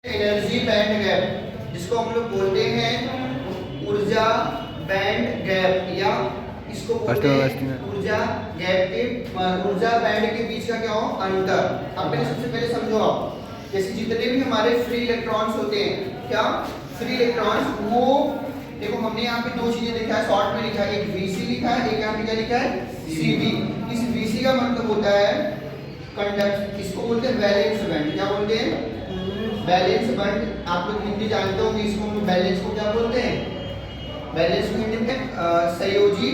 Energy band gap, जिसको हम लोग बोलते हैं ऊर्जा बैंड गैप, या इसको बोलते हैं ऊर्जा गैप के ऊर्जा बैंड के बीच का क्या हो अंतर। अब पहले सबसे पहले समझो आप, जैसे जितने भी हमारे फ्री इलेक्ट्रॉन्स होते हैं, क्या फ्री इलेक्ट्रॉन्स, वो देखो हमने यहाँ पे दो चीजें लिखा है, शॉर्ट में लिखा है, एक Vc लिखा है, एक यहाँ पे क्या लिखा है Cv। इस Vc का मतलब होता है कंडक्ट, इसको बोलते हैं वैलेंस बैंड। क्या बोलते हैं? Balance band. आप लोग हिंदी जानते होंगे, इसको हम बैलेंस को क्या बोलते हैं? बैलेंस को हिंदी में संयोजी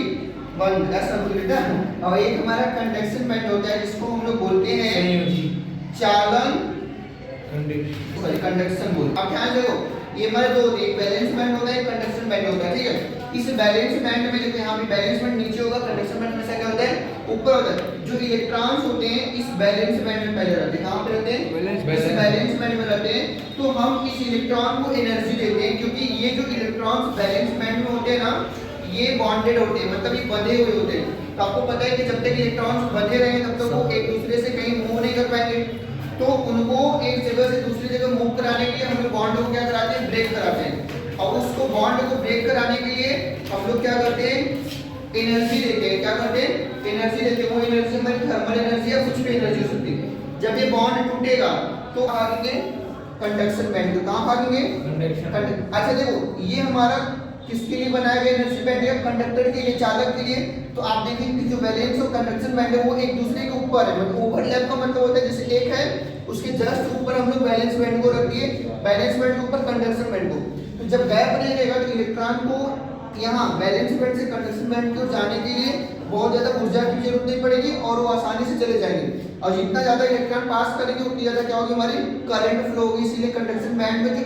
बंध, ऐसा बोलते हैं। और एक हमारा कंडक्शन बैंड होता है, जिसको हम लोग बोलते हैं संयोजी चालन कंडक्शन बोल। अब ध्यान देखो, ये हमारे दो होते हैं, एक बैलेंस बैंड होता है, एक कंडक्शन बैंड होता है, ठीक है। इस बैलेंस बैंड में देखो यहाँ पे बैलेंस बैंड नीचे होगा, कंडक्शन बैंड हमेशा क्या होता है ऊपर होता है। जो इलेक्ट्रॉन्स होते हैं इस बैलेंस बैंड में पहले रहते हैं, कहां पे रहते हैं? इस बैलेंस बैंड में रहते हैं। तो हम इस इलेक्ट्रॉन को एनर्जी देते हैं, क्योंकि ये जो इलेक्ट्रॉन्स बैलेंस बैंड में होते हैं ना, ये बॉन्डेड होते हैं, मतलब ये बंधे हुए होते हैं। तो आपको पता है कि जब तक इलेक्ट्रॉन्स बंधे रहेंगे तब तक वो एक दूसरे से कहीं मूव नहीं कर पाएंगे। तो उनको एक जगह से दूसरी जगह मूव कराने के लिए हम लोग बॉन्ड को क्या कराते हैं? ब्रेक कराते हैं। और उसको बॉन्ड को ब्रेक कराने के लिए हम लोग क्या करते हैं? एनर्जी देते हैं। क्या करते हैं? एनर्जी देते हैं। वो एनर्जी हमारी थर्मल एनर्जी या कुछ भी एनर्जी हो सकती है। जब ये बॉन्ड टूटेगा तो भागेंगे कंडक्शन बैंड को। कहां भागेंगे? कंडक्शन। अच्छा देखो, ये हमारा किसके लिए बनाया गया एनर्जी बैंड? या कंडक्टर के लिए, चालक के लिए। तो आप देखेंगे कि जो वैलेंस और कंडक्शन बैंड है वो एक दूसरे के ऊपर है, मतलब ओवरलैप का मतलब होता है जैसे एक है उसके जस्ट ऊपर हम लोग वैलेंस बैंड को रख दिए, वैलेंस बैंड के ऊपर कंडक्शन बैंड को। तो जब गैप नहीं रहेगा तो इलेक्ट्रॉन को यहाँ वैलेंस बैंड से कंडक्शन बैंड को जाने के लिए बहुत ज्यादा ऊर्जा की जरूरत नहीं पड़ेगी और वो आसानी से चले जाएंगे। और जितना ज्यादा इलेक्ट्रॉन पास करेंगे उतनी ज्यादा क्या होगी? हमारी करंट फ्लो होगी। इसीलिए कंडक्शन बैंड में जो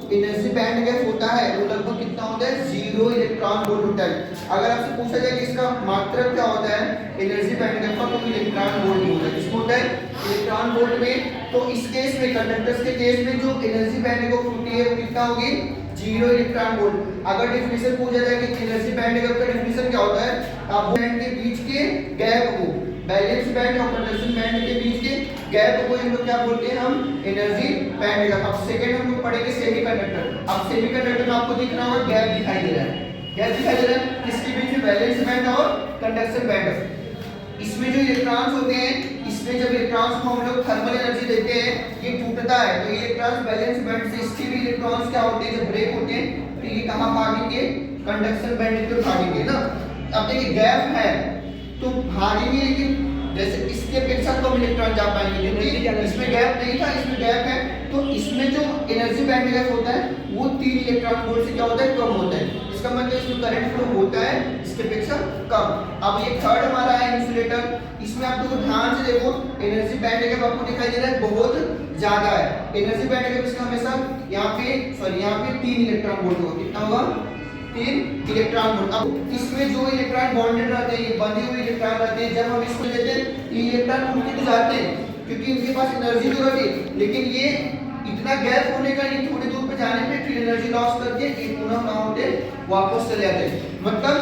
एनर्जी बैंड गैप होता है वो लगभग कितना होता है? 0 इलेक्ट्रॉन वोल्ट होता है। अगर आपसे पूछा जाए कि इसका मात्रक क्या होता है एनर्जी बैंड गैप का, तो इलेक्ट्रॉन वोल्ट होता है। किसमें होता है? इलेक्ट्रॉन वोल्ट में। तो इस केस में, कंडक्टर्स के केस में, जो एनर्जी बैंड गैप होती है वो कितना होगी? 0 इलेक्ट्रॉन वोल्ट। अगर डेफिनेशन पूछा जाए कि एनर्जी बैंड गैप का डेफिनेशन क्या होता है, आप बैंड के बीच के गैप को, बैलेंस बैंड और कंडक्शन बैंड के बीच के गैप को हम लोग क्या बोलते हैं? हम एनर्जी बैंड गैप। अब सेकंड हम लोग पढ़ेंगे सेमीकंडक्टर। अब सेमीकंडक्टर में आपको दिख रहा होगा गैप दिखाई दे रहा है, गैप दिखाई दे रहा है किसके बीच में? बैलेंस बैंड और कंडक्शन बैंड। इसमें जो इलेक्ट्रॉन्स होते हैं, इसमें जब इलेक्ट्रॉन्स को हम लोग थर्मल एनर्जी देते हैं, ये टूटता है, तो इलेक्ट्रॉन्स बैलेंस बैंड से, इसके भी इलेक्ट्रॉन्स क्या होते हैं जब ब्रेक होते हैं तो ये कहां भागेंगे? कंडक्शन बैंड की तरफ भागेंगे ना। अब देखिए गैप है तो भागेंगे, लेकिन जैसे इसके अपेक्षा कम इलेक्ट्रॉन जा पाएंगे, क्योंकि इसमें गैप नहीं था, इसमें गैप है। तो इसमें जो एनर्जी बैंड गैप होता है वो 3 इलेक्ट्रॉन वोल्ट से क्या होता है? कम होता है। इसका मतलब इसमें करंट फ्लो होता है इसके अपेक्षा कम। अब ये थर्ड हमारा है इंसुलेटर। इसमें आप देखो ध्यान से देखो, एनर्जी बैंड गैप आपको दिखाई दे रहा है बहुत ज्यादा है। एनर्जी बैंड गैप इसका हमेशा यहाँ पे 3 इलेक्ट्रॉन वोल्ट होगा। कितना होगा? 3 इलेक्ट्रॉन वोल्ट। अब इसमें जो इलेक्ट्रॉन बॉन्डेड रहते हैं, ये बंधे हुए इलेक्ट्रॉन रहते हैं, जब हम इसको लेते हैं ये इलेक्ट्रॉन उड़ के तो जाते हैं क्योंकि इनके पास एनर्जी तो रहती है, लेकिन ये इतना गैप होने का, ये थोड़ी दूर पे जाने पे फिर एनर्जी लॉस करके ये पुनः कहां होते हैं? वापस चले जाते हैं। मतलब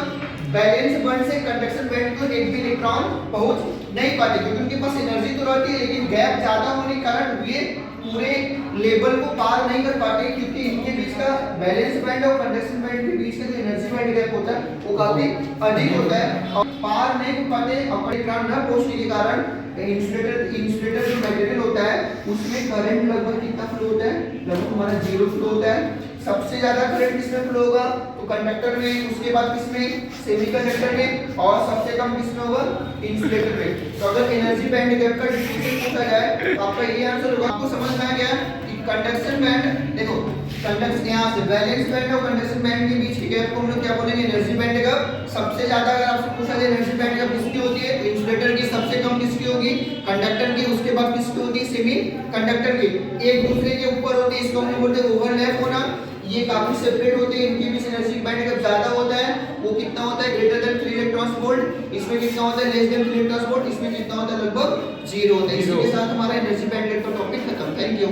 बैलेंस बैंड से कंडक्शन बैंड को एक भी इलेक्ट्रॉन पहुंच नहीं पाते, क्योंकि उनके पास एनर्जी तो रहती है लेकिन गैप ज्यादा होने के कारण ये पूरे लेवल को पार नहीं कर पाते, क्योंकि इनके बीच का बैलेंस बैंड और कंडक्शन बैंड के बीच का जो एनर्जी बैंड गैप होता है वो काफी अधिक होता है और पार नहीं कर पाते। और इलेक्ट्रॉन न पहुंचने के कारण इंसुलेटर जो मटेरियल होता है उसमें करंट लगभग कितना फ्लो होता है? लगभग हमारा 0 फ्लो होता है। सबसे ज्यादा करंट किसमें फ्लो होगा? तो कंडक्टर में, उसके बाद किसमें? सेमीकंडक्टर में, और सबसे कम किसमें होगा? इंसुलेटर में। तो अगर एनर्जी बैंड गैप का डेफिनेशन पूछा जाए तो आपका ये आंसर होगा। आपको समझ में आ गया कि कंडक्शन बैंड, देखो कंडक्शन यहाँ से बैलेंस बैंड और कंडक्शन बैंड के बीच के गैप को हम लोग क्या बोलेंगे? Energy band gap. सबसे ज्यादा अगर आपसे पूछा जाए एनर्जी बैंड गैप किसकी होती है तो इंसुलेटर की, सबसे कम किसकी होगी? कंडक्टर की, उसके बाद किसकी होती है? सेमी कंडक्टर की। एक दूसरे के ऊपर होते हैं, इसको हम बोलते हैं ओवरलैप होना। ये काफी सेपरेट होते हैं, इनके बीच एनर्जी बैंड गैप ज्यादा होता है। वो कितना होता है? Greater than 3 electron volt. इसमें कितना होता है? Less than 3 electron volt. इसमें कितना होता है? लगभग 0 होता है। इसी के साथ हमारा एनर्जी बैंड गैप का टॉपिक खत्म। Thank you.